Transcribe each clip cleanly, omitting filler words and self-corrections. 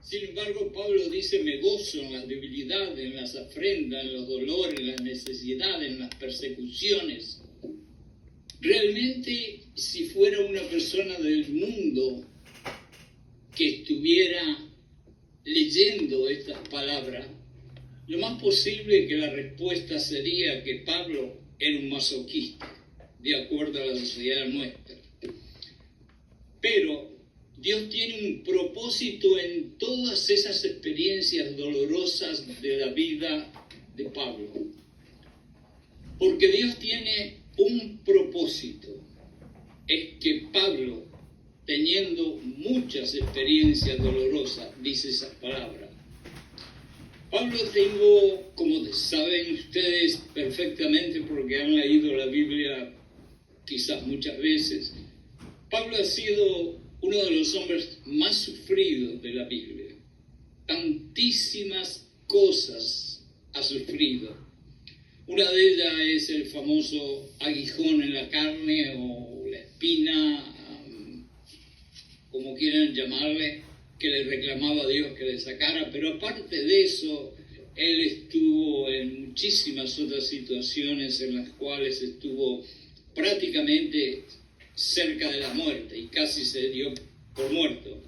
Sin embargo, Pablo dice, me gozo en las debilidades, en las afrentas, en los dolores, en las necesidades, en las persecuciones. Realmente, si fuera una persona del mundo que estuviera leyendo estas palabras, lo más posible que la respuesta sería que Pablo era un masoquista, de acuerdo a la sociedad nuestra. Pero Dios tiene un propósito en todas esas experiencias dolorosas de la vida de Pablo. Porque Dios tiene un propósito, es que Pablo, teniendo muchas experiencias dolorosas, dice esas palabras. Pablo tengo, como saben ustedes perfectamente porque han leído la Biblia quizás muchas veces, Pablo ha sido uno de los hombres más sufridos de la Biblia. Tantísimas cosas ha sufrido. Una de ellas es el famoso aguijón en la carne o la espina, como quieran llamarle, que le reclamaba a Dios que le sacara, pero aparte de eso, él estuvo en muchísimas otras situaciones en las cuales estuvo prácticamente cerca de la muerte y casi se dio por muerto.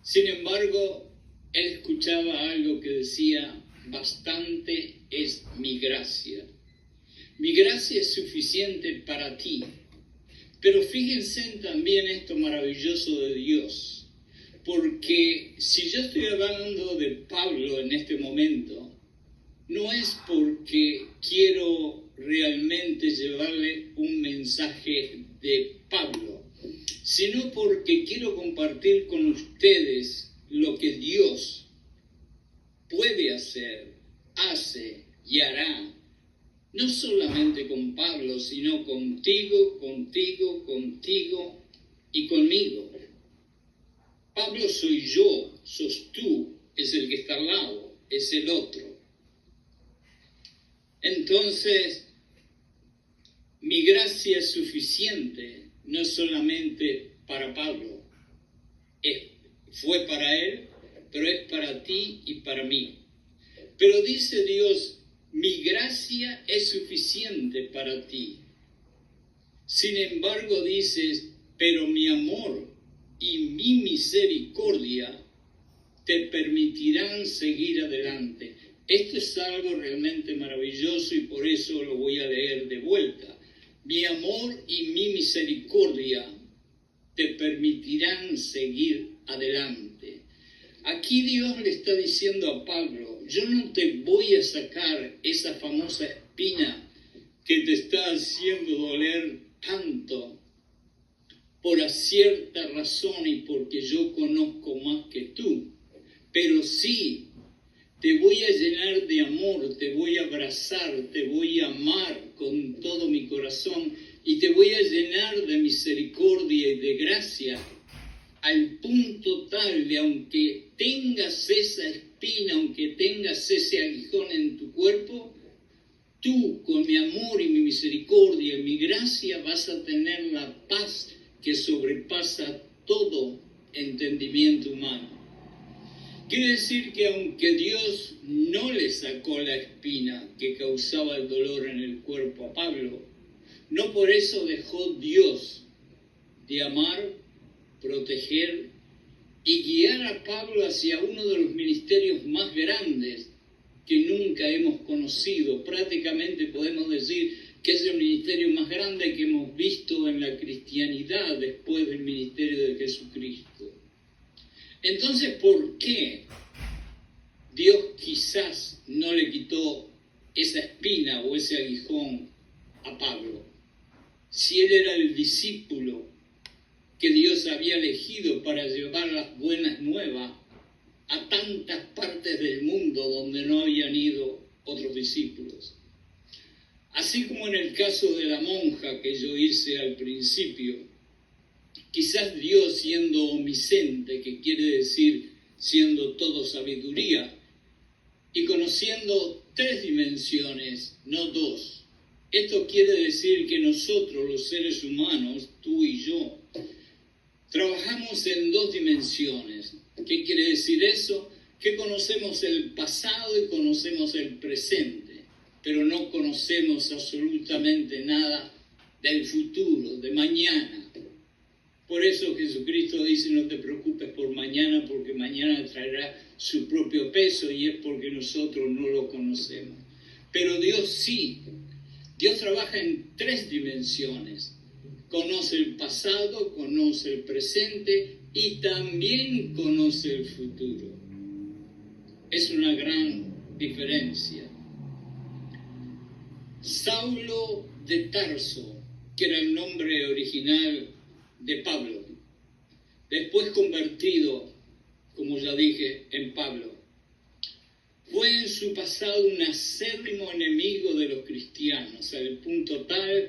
Sin embargo, él escuchaba algo que decía, bastante es mi gracia. Mi gracia es suficiente para ti. Pero fíjense también esto maravilloso de Dios, porque si yo estoy hablando de Pablo en este momento, no es porque quiero realmente llevarle un mensaje de Pablo, sino porque quiero compartir con ustedes lo que Dios puede hacer, hace y hará, no solamente con Pablo, sino contigo, contigo, contigo y conmigo. Pablo soy yo, sos tú, es el que está al lado, es el otro. Entonces, mi gracia es suficiente, no solamente para Pablo, fue para él, pero es para ti y para mí. Pero dice Dios, mi gracia es suficiente para ti. Sin embargo, dices, pero mi amor y mi misericordia te permitirán seguir adelante. Esto es algo realmente maravilloso y por eso lo voy a leer de vuelta. Mi amor y mi misericordia te permitirán seguir adelante. Aquí Dios le está diciendo a Pablo, yo no te voy a sacar esa famosa espina que te está haciendo doler tanto por cierta razón y porque yo conozco más que tú, pero sí te voy a llenar de amor, te voy a abrazar, te voy a amar con todo mi corazón y te voy a llenar de misericordia y de gracia al punto tal de aunque tengas esa espina, aunque tengas ese aguijón en tu cuerpo, tú con mi amor y mi misericordia y mi gracia vas a tener la paz que sobrepasa todo entendimiento humano. Quiere decir que aunque Dios no le sacó la espina que causaba el dolor en el cuerpo a Pablo, no por eso dejó Dios de amar, proteger y guiar a Pablo hacia uno de los ministerios más grandes que nunca hemos conocido. Prácticamente podemos decir que es el ministerio más grande que hemos visto en la cristianidad después del ministerio de Jesucristo. Entonces, ¿por qué Dios quizás no le quitó esa espina o ese aguijón a Pablo? Si él era el discípulo que Dios había elegido para llevar las buenas nuevas a tantas partes del mundo donde no habían ido otros discípulos. Así como en el caso de la monja que yo hice al principio, quizás Dios siendo omnisciente, que quiere decir siendo todo sabiduría, y conociendo 3 dimensiones, no 2. Esto quiere decir que nosotros, los seres humanos, tú y yo, trabajamos en 2 dimensiones. ¿Qué quiere decir eso? Que conocemos el pasado y conocemos el presente, pero no conocemos absolutamente nada del futuro, de mañana. Por eso Jesucristo dice, no te preocupes por mañana, porque mañana traerá su propio peso, y es porque nosotros no lo conocemos. Pero Dios sí. Dios trabaja en 3 dimensiones. Conoce el pasado, conoce el presente y también conoce el futuro. Es una gran diferencia. Saulo de Tarso, que era el nombre original de Pablo, después convertido, como ya dije, en Pablo, fue en su pasado un acérrimo enemigo de los cristianos, al punto tal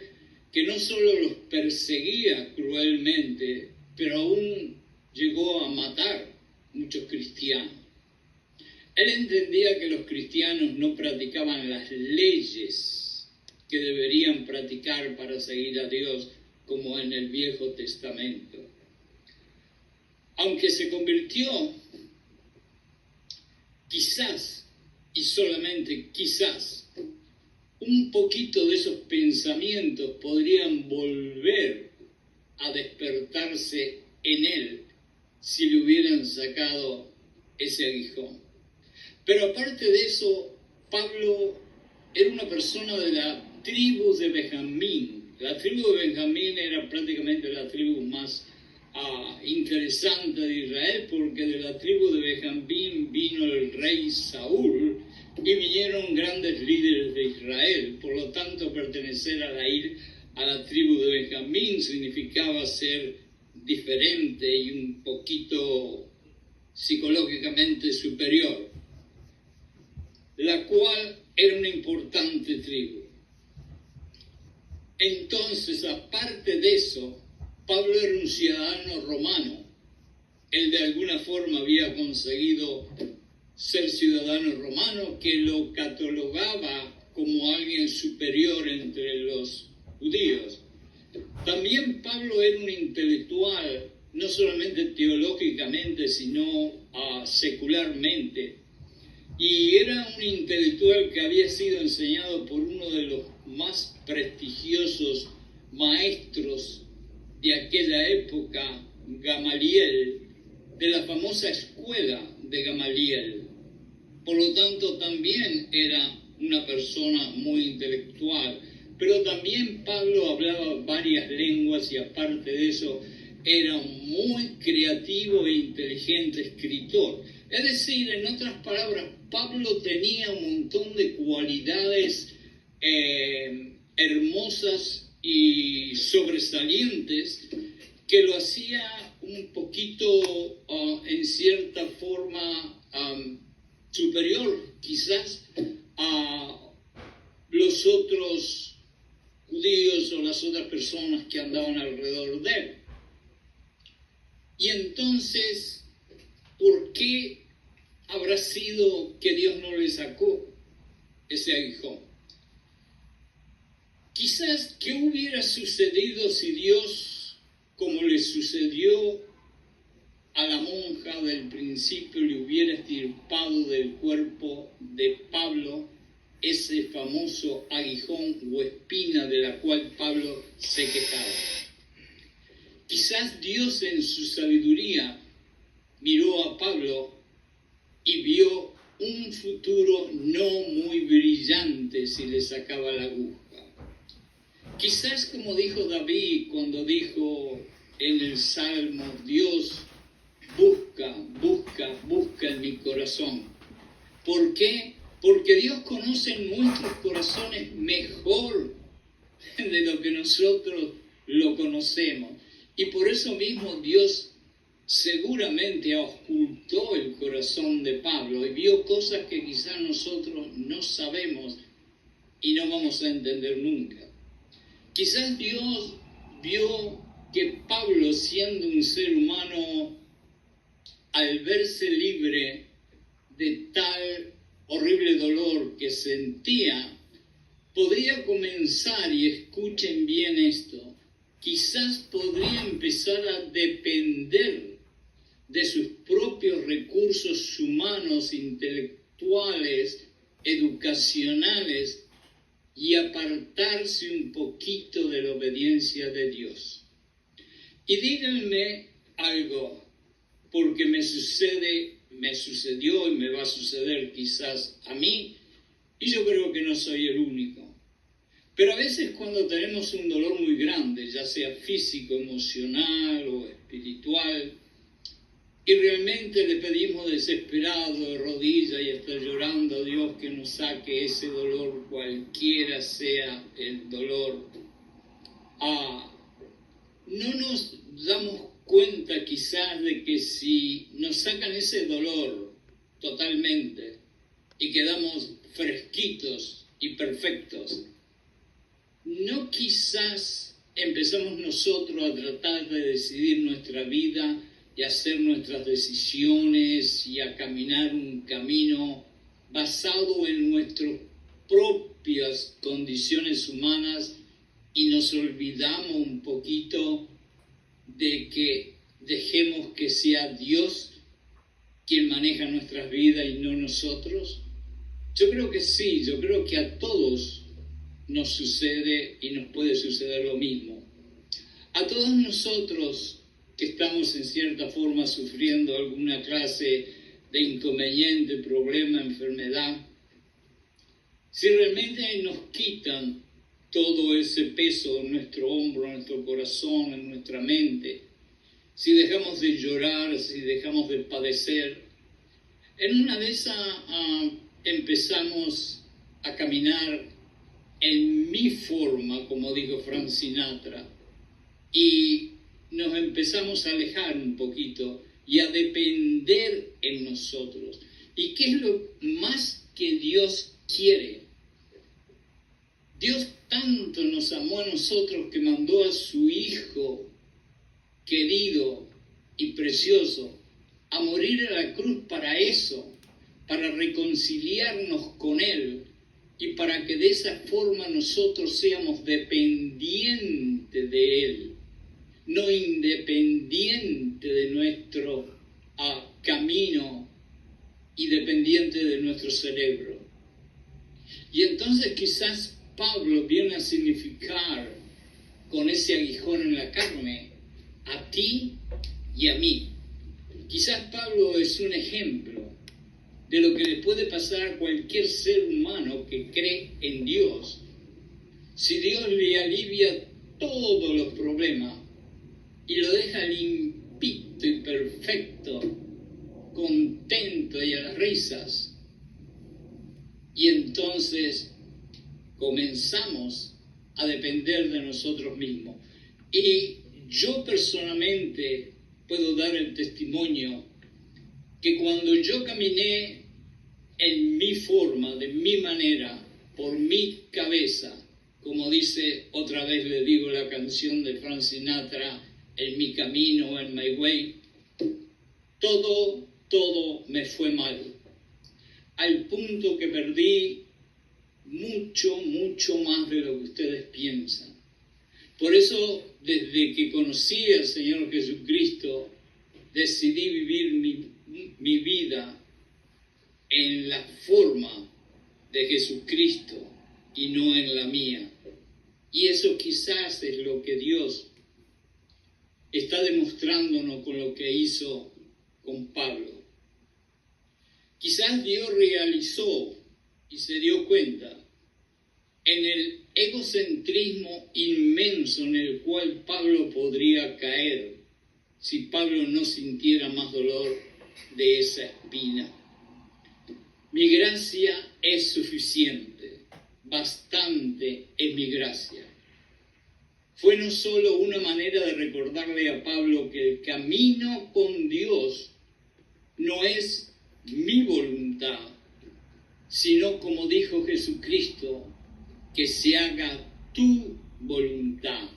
que no solo los perseguía cruelmente, pero aún llegó a matar muchos cristianos. Él entendía que los cristianos no practicaban las leyes que deberían practicar para seguir a Dios, como en el Viejo Testamento. Aunque se convirtió, quizás, y solamente quizás, un poquito de esos pensamientos podrían volver a despertarse en él si le hubieran sacado ese aguijón. Pero aparte de eso, Pablo era una persona de la tribu de Benjamín. La tribu de Benjamín era prácticamente la tribu más interesante de Israel, porque de la tribu de Benjamín vino el rey Saúl y vinieron grandes líderes de Israel. Por lo tanto, pertenecer a la tribu de Benjamín significaba ser diferente y un poquito psicológicamente superior, la cual era una importante tribu. Entonces, aparte de eso, Pablo era un ciudadano romano. Él de alguna forma había conseguido ser ciudadano romano, que lo catalogaba como alguien superior entre los judíos. También Pablo era un intelectual, no solamente teológicamente, sino secularmente. Y era un intelectual que había sido enseñado por uno de los más prestigiosos maestros de aquella época, Gamaliel, de la famosa escuela de Gamaliel. Por lo tanto, también era una persona muy intelectual. Pero también Pablo hablaba varias lenguas y aparte de eso era un muy creativo e inteligente escritor. Es decir, en otras palabras, Pablo tenía un montón de cualidades hermosas y sobresalientes que lo hacía un poquito, en cierta forma, superior quizás a los otros judíos o las otras personas que andaban alrededor de él. Y entonces, ¿por qué habrá sido que Dios no le sacó ese aguijón? Quizás, ¿qué hubiera sucedido si Dios, como le sucedió a la monja del principio, le hubiera extirpado del cuerpo de Pablo ese famoso aguijón o espina de la cual Pablo se quejaba? Quizás Dios en su sabiduría miró a Pablo y vio un futuro no muy brillante si le sacaba la aguja. Quizás como dijo David cuando dijo en el Salmo, Dios busca en mi corazón. ¿Por qué? Porque Dios conoce nuestros corazones mejor de lo que nosotros lo conocemos. Y por eso mismo Dios seguramente ocultó el corazón de Pablo y vio cosas que quizás nosotros no sabemos y no vamos a entender nunca. Quizás Dios vio que Pablo, siendo un ser humano, al verse libre de tal horrible dolor que sentía, podría comenzar, y escuchen bien esto, quizás podría empezar a depender de sus propios recursos humanos, intelectuales, educacionales, y apartarse un poquito de la obediencia de Dios. Y díganme algo, porque me sucedió y me va a suceder quizás a mí, y yo creo que no soy el único. Pero a veces cuando tenemos un dolor muy grande, ya sea físico, emocional o espiritual, y realmente le pedimos desesperado de rodillas y hasta llorando a Dios que nos saque ese dolor, cualquiera sea el dolor, no nos damos cuenta quizás de que si nos sacan ese dolor totalmente y quedamos fresquitos y perfectos, no quizás empezamos nosotros a tratar de decidir nuestra vida y hacer nuestras decisiones y a caminar un camino basado en nuestras propias condiciones humanas y nos olvidamos un poquito de que dejemos que sea Dios quien maneja nuestras vidas y no nosotros? Yo creo que sí, yo creo que a todos nos sucede y nos puede suceder lo mismo. A todos nosotros que estamos en cierta forma sufriendo alguna clase de inconveniente, problema, enfermedad, si realmente nos quitan todo ese peso en nuestro hombro, en nuestro corazón, en nuestra mente, si dejamos de llorar, si dejamos de padecer, en una de esas empezamos a caminar en mi forma, como dijo Frank Sinatra, y nos empezamos a alejar un poquito y a depender en nosotros. ¿Y qué es lo más que Dios quiere? Dios tanto nos amó a nosotros que mandó a su Hijo querido y precioso a morir a la cruz para eso, para reconciliarnos con Él y para que de esa forma nosotros seamos dependientes de Él, no independiente de nuestro camino y dependiente de nuestro cerebro. Y entonces quizás Pablo viene a significar con ese aguijón en la carne a ti y a mí. Quizás Pablo es un ejemplo de lo que le puede pasar a cualquier ser humano que cree en Dios. Si Dios le alivia todos los problemas y lo deja limpito y perfecto, contento y a las risas, y entonces comenzamos a depender de nosotros mismos. Y yo personalmente puedo dar el testimonio que cuando yo caminé en mi forma, de mi manera, por mi cabeza, como dice otra vez, le digo la canción de Frank Sinatra, en mi camino, en my way, todo me fue mal, al punto que perdí mucho más de lo que ustedes piensan. Por eso, desde que conocí al Señor Jesucristo, decidí vivir mi vida en la forma de Jesucristo y no en la mía. Y eso quizás es lo que Dios está demostrándonos con lo que hizo con Pablo. Quizás Dios realizó y se dio cuenta en el egocentrismo inmenso en el cual Pablo podría caer si Pablo no sintiera más dolor de esa espina. Mi gracia es suficiente, bastante es mi gracia. Fue no solo una manera de recordarle a Pablo que el camino con Dios no es mi voluntad, sino como dijo Jesucristo, que se haga tu voluntad.